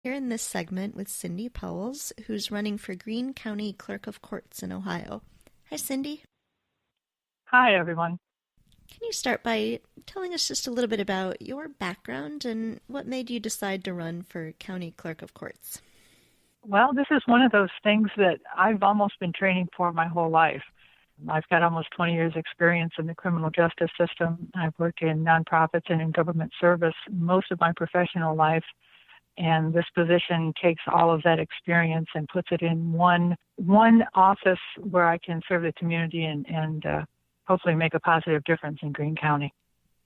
Here in this segment with Cyndi Pauwels, who's running for Greene County Clerk of Courts in Ohio. Hi, Cyndi. Hi, everyone. Can you start by telling us just a little bit about your background and what made you decide to run for County Clerk of Courts? Well, this is one of those things that I've almost been training for my whole life. I've got almost 20 years experience in the criminal justice system. I've worked in nonprofits and in government service most of my professional life. And this position takes all of that experience and puts it in one office where I can serve the community and hopefully make a positive difference in Greene County.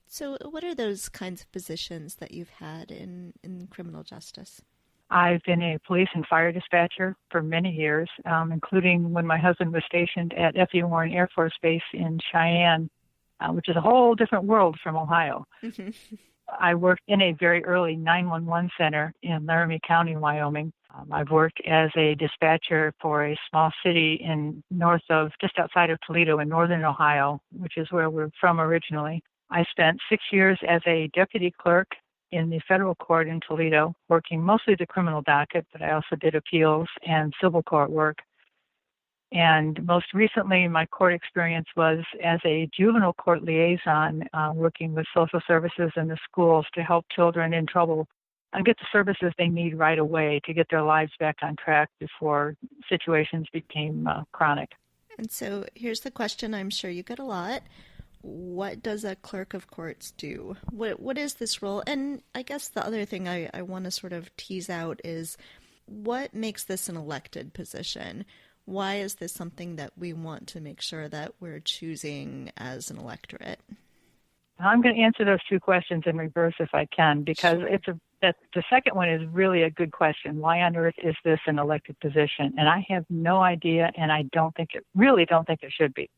So what are those kinds of positions that you've had in criminal justice? I've been a police and fire dispatcher for many years, including when my husband was stationed at F.E. Warren Air Force Base in Cheyenne, which is a whole different world from Ohio. I worked in a very early 911 center in Laramie County, Wyoming. I've worked as a dispatcher for a small city just outside of Toledo in northern Ohio, which is where we're from originally. I spent 6 years as a deputy clerk in the federal court in Toledo, working mostly the criminal docket, but I also did appeals and civil court work. And most recently, my court experience was as a juvenile court liaison, working with social services in the schools to help children in trouble get the services they need right away to get their lives back on track before situations became chronic. And so here's the question I'm sure you get a lot. What does a clerk of courts do? What is this role? And I guess the other thing I want to sort of tease out is what makes this an elected position? Why is this something that we want to make sure that we're choosing as an electorate? I'm going to answer those two questions in reverse if I can, because the second one is really a good question. Why on earth is this an elected position? And I have no idea, and I really don't think it should be.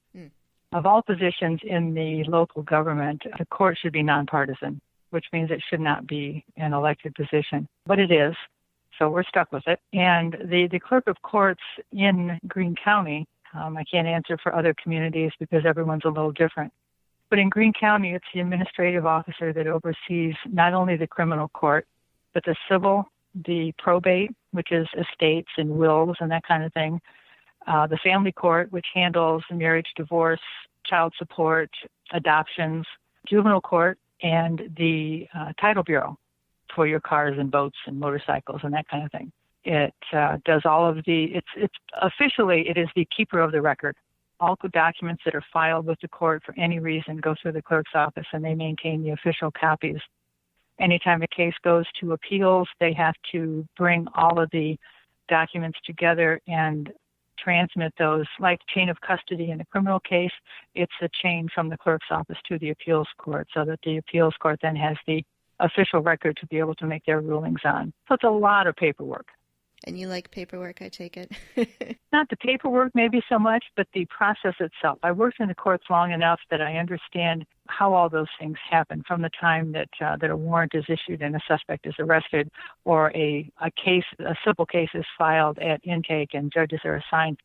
Of all positions in the local government, the court should be nonpartisan, which means it should not be an elected position. But it is, so we're stuck with it. And the clerk of courts in Greene County, I can't answer for other communities because everyone's a little different. But in Greene County, it's the administrative officer that oversees not only the criminal court, but the civil, the probate, which is estates and wills and that kind of thing, the family court, which handles marriage, divorce, child support, adoptions, juvenile court, and the title bureau for your cars and boats and motorcycles and that kind of thing. It does all of officially, it is the keeper of the record. All documents that are filed with the court for any reason go through the clerk's office, and they maintain the official copies. Anytime a case goes to appeals, they have to bring all of the documents together and transmit those, like chain of custody in a criminal case. It's a chain from the clerk's office to the appeals court, so that the appeals court then has the official record to be able to make their rulings on. So it's a lot of paperwork. And you like paperwork, I take it? Not the paperwork maybe so much, but the process itself. I worked in the courts long enough that I understand how all those things happen from the time that a warrant is issued and a suspect is arrested, or a civil case is filed at intake and judges are assigned.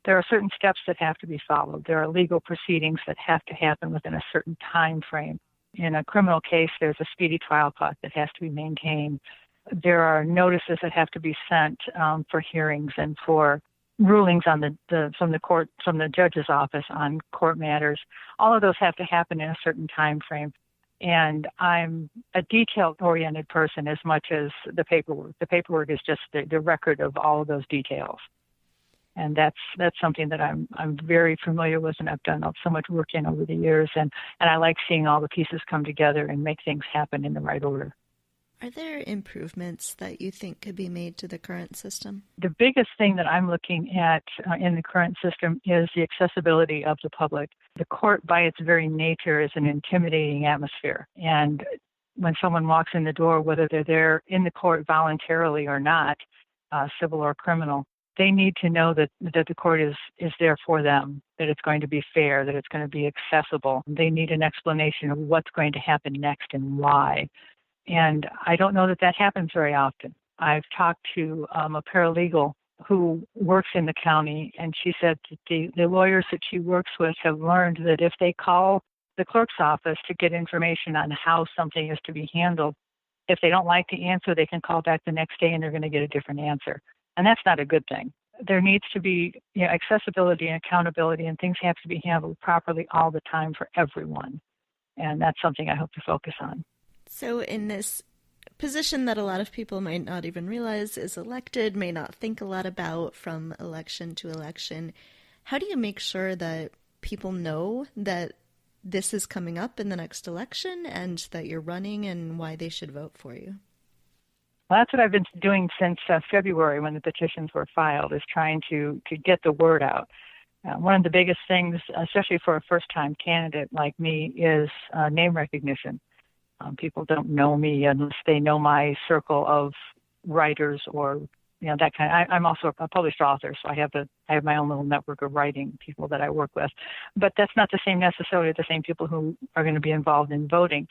There are certain steps that have to be followed. There are legal proceedings that have to happen within a certain time frame. In a criminal case, there's a speedy trial clock that has to be maintained. There are notices that have to be sent for hearings and for rulings on from the judge's office on court matters. All of those have to happen in a certain time frame. And I'm a detail-oriented person as much as the paperwork. The paperwork is just the record of all of those details. And that's something that I'm very familiar with, and I've done so much work in over the years. And I like seeing all the pieces come together and make things happen in the right order. Are there improvements that you think could be made to the current system? The biggest thing that I'm looking at in the current system is the accessibility of the public. The court, by its very nature, is an intimidating atmosphere. And when someone walks in the door, whether they're there in the court voluntarily or not, civil or criminal, they need to know that the court is there for them, that it's going to be fair, that it's going to be accessible. They need an explanation of what's going to happen next and why. And I don't know that happens very often. I've talked to a paralegal who works in the county, and she said that the lawyers that she works with have learned that if they call the clerk's office to get information on how something is to be handled, If they don't like the answer, they can call back the next day and they're going to get a different answer. And that's not a good thing. There needs to be accessibility and accountability, and things have to be handled properly all the time for everyone. And that's something I hope to focus on. So in this position that a lot of people might not even realize is elected, may not think a lot about from election to election, how do you make sure that people know that this is coming up in the next election and that you're running and why they should vote for you? Well, that's what I've been doing since February when the petitions were filed, is trying to get the word out. One of the biggest things, especially for a first-time candidate like me, is name recognition. People don't know me unless they know my circle of writers or that kind. I'm also a published author, so I have my own little network of writing people that I work with. But that's not the same necessarily the same people who are going to be involved in voting.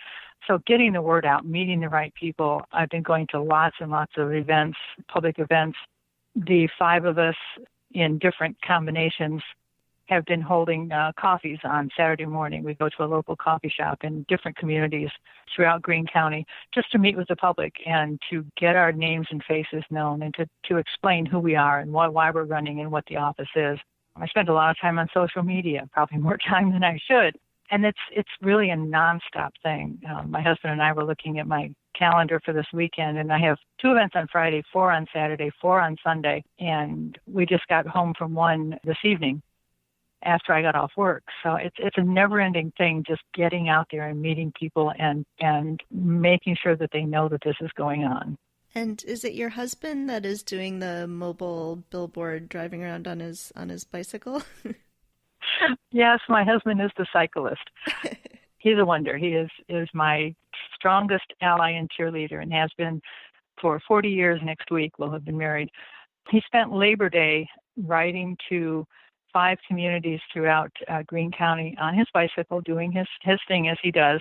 So getting the word out, meeting the right people. I've been going to lots and lots of events, public events. The 5 of us in different combinations have been holding coffees on Saturday morning. We go to a local coffee shop in different communities throughout Greene County just to meet with the public and to get our names and faces known and to explain who we are and why we're running and what the office is. I spend a lot of time on social media, probably more time than I should. And it's really a nonstop thing. My husband and I were looking at my calendar for this weekend, and I have 2 events on Friday, 4 on Saturday, 4 on Sunday, and we just got home from one this evening after I got off work. So it's a never-ending thing, just getting out there and meeting people and making sure that they know that this is going on. And is it your husband that is doing the mobile billboard driving around on his bicycle? Yes, my husband is the cyclist. He's a wonder. He is my strongest ally and cheerleader and has been for 40 years next week. We'll have been married. He spent Labor Day riding to 5 communities throughout Greene County on his bicycle, doing his thing as he does.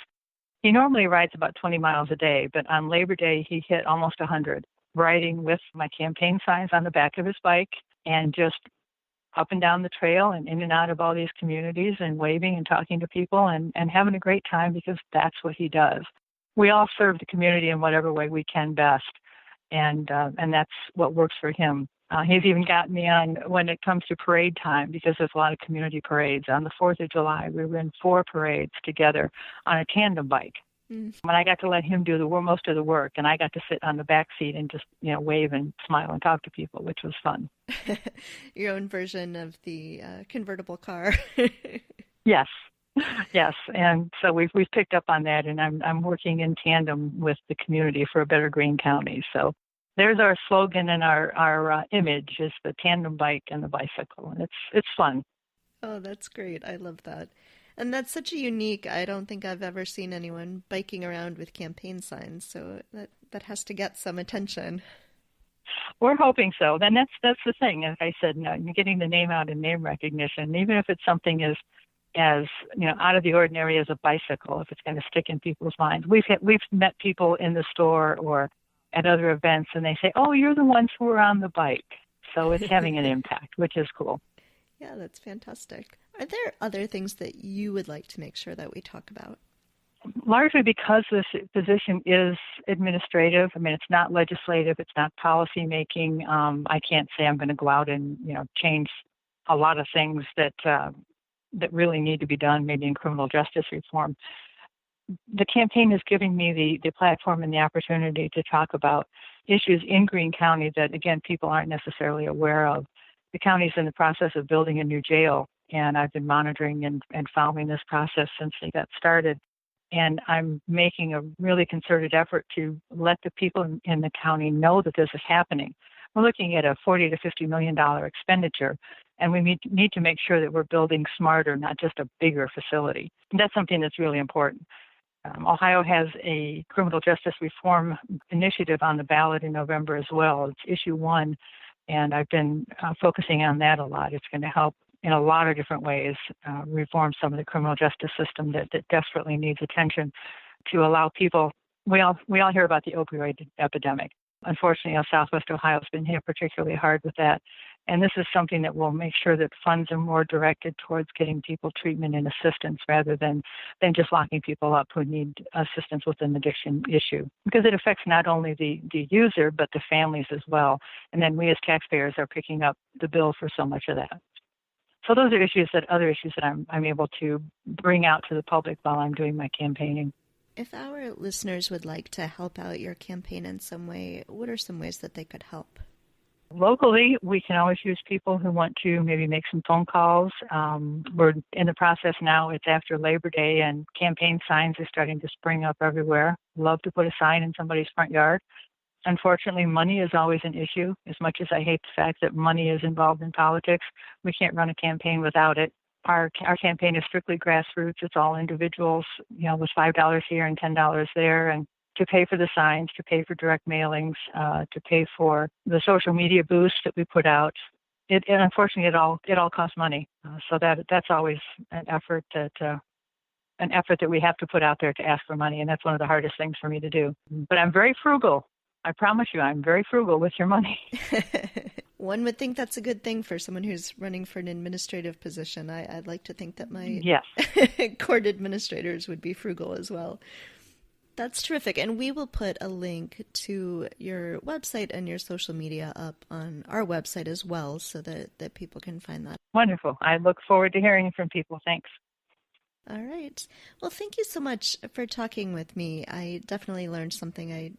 He normally rides about 20 miles a day, but on Labor Day, he hit almost 100, riding with my campaign signs on the back of his bike and just up and down the trail and in and out of all these communities and waving and talking to people and having a great time, because that's what he does. We all serve the community in whatever way we can best, and that's what works for him. He's even got me on when it comes to parade time, because there's a lot of community parades. On the 4th of July, we were in 4 parades together on a tandem bike. When I got to let him do most of the work, and I got to sit on the back seat and just wave and smile and talk to people, which was fun. Your own version of the convertible car. Yes, and so we've picked up on that, and I'm working in tandem with the community for a better Greene County. So there's our slogan and our image is the tandem bike and the bicycle, and it's fun. Oh, that's great! I love that. And that's such a unique, I don't think I've ever seen anyone biking around with campaign signs, so that has to get some attention. We're hoping so. Then that's the thing. Like I said, getting the name out and name recognition, even if it's something as out of the ordinary as a bicycle, if it's going to stick in people's minds. We've met people in the store or at other events, and they say, "Oh, you're the ones who were on the bike." So it's having an impact, which is cool. Yeah, that's fantastic. Are there other things that you would like to make sure that we talk about? Largely because this position is administrative. I mean, it's not legislative. It's not policy making. I can't say I'm going to go out and change a lot of things that really need to be done, maybe in criminal justice reform. The campaign is giving me the platform and the opportunity to talk about issues in Greene County that, again, people aren't necessarily aware of. The county's in the process of building a new jail, and I've been monitoring and following this process since they got started. And I'm making a really concerted effort to let the people in the county know that this is happening. We're looking at a $40 to $50 million expenditure, and we need to make sure that we're building smarter, not just a bigger facility. And that's something that's really important. Ohio has a criminal justice reform initiative on the ballot in November as well. It's issue 1, and I've been focusing on that a lot. It's going to help in a lot of different ways reform some of the criminal justice system that desperately needs attention to allow people. We all hear about the opioid epidemic. Unfortunately, Southwest Ohio has been hit particularly hard with that, And this is something that will make sure that funds are more directed towards getting people treatment and assistance rather than just locking people up who need assistance with an addiction issue. Because it affects not only the user, but the families as well. And then we as taxpayers are picking up the bill for so much of that. So those are other issues that I'm able to bring out to the public while I'm doing my campaigning. If our listeners would like to help out your campaign in some way, what are some ways that they could help? Locally, we can always use people who want to maybe make some phone calls. We're in the process now. It's after Labor Day, and campaign signs are starting to spring up everywhere. Love to put a sign in somebody's front yard. Unfortunately, money is always an issue. As much as I hate the fact that money is involved in politics, we can't run a campaign without it. Our campaign is strictly grassroots. It's all individuals, with $5 here and $10 there, and to pay for the signs, to pay for direct mailings, to pay for the social media boost that we put out. It unfortunately it all costs money. So that's always an effort that we have to put out there to ask for money, and that's one of the hardest things for me to do. But I'm very frugal. I promise you, I'm very frugal with your money. One would think that's a good thing for someone who's running for an administrative position. I'd like to think that my court administrators would be frugal as well. That's terrific. And we will put a link to your website and your social media up on our website as well so that people can find that. Wonderful. I look forward to hearing from people. Thanks. All right. Well, thank you so much for talking with me. I definitely learned something I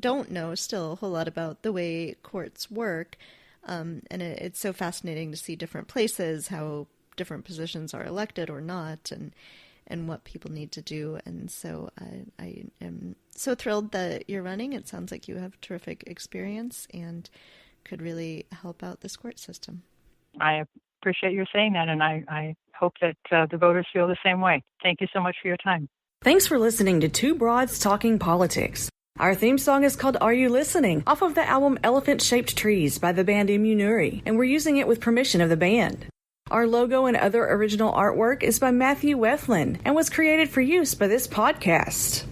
don't know still a whole lot about the way courts work. And it's so fascinating to see different places, how different positions are elected or not, and what people need to do. And so I am so thrilled that you're running. It sounds like you have terrific experience and could really help out this court system. I appreciate your saying that, and I hope that the voters feel the same way. Thank you so much for your time. Thanks for listening to Two Broads Talking Politics. Our theme song is called Are You Listening? Off of the album Elephant Shaped Trees by the band Immunuri, and we're using it with permission of the band. Our logo and other original artwork is by Matthew Wethlin and was created for use by this podcast.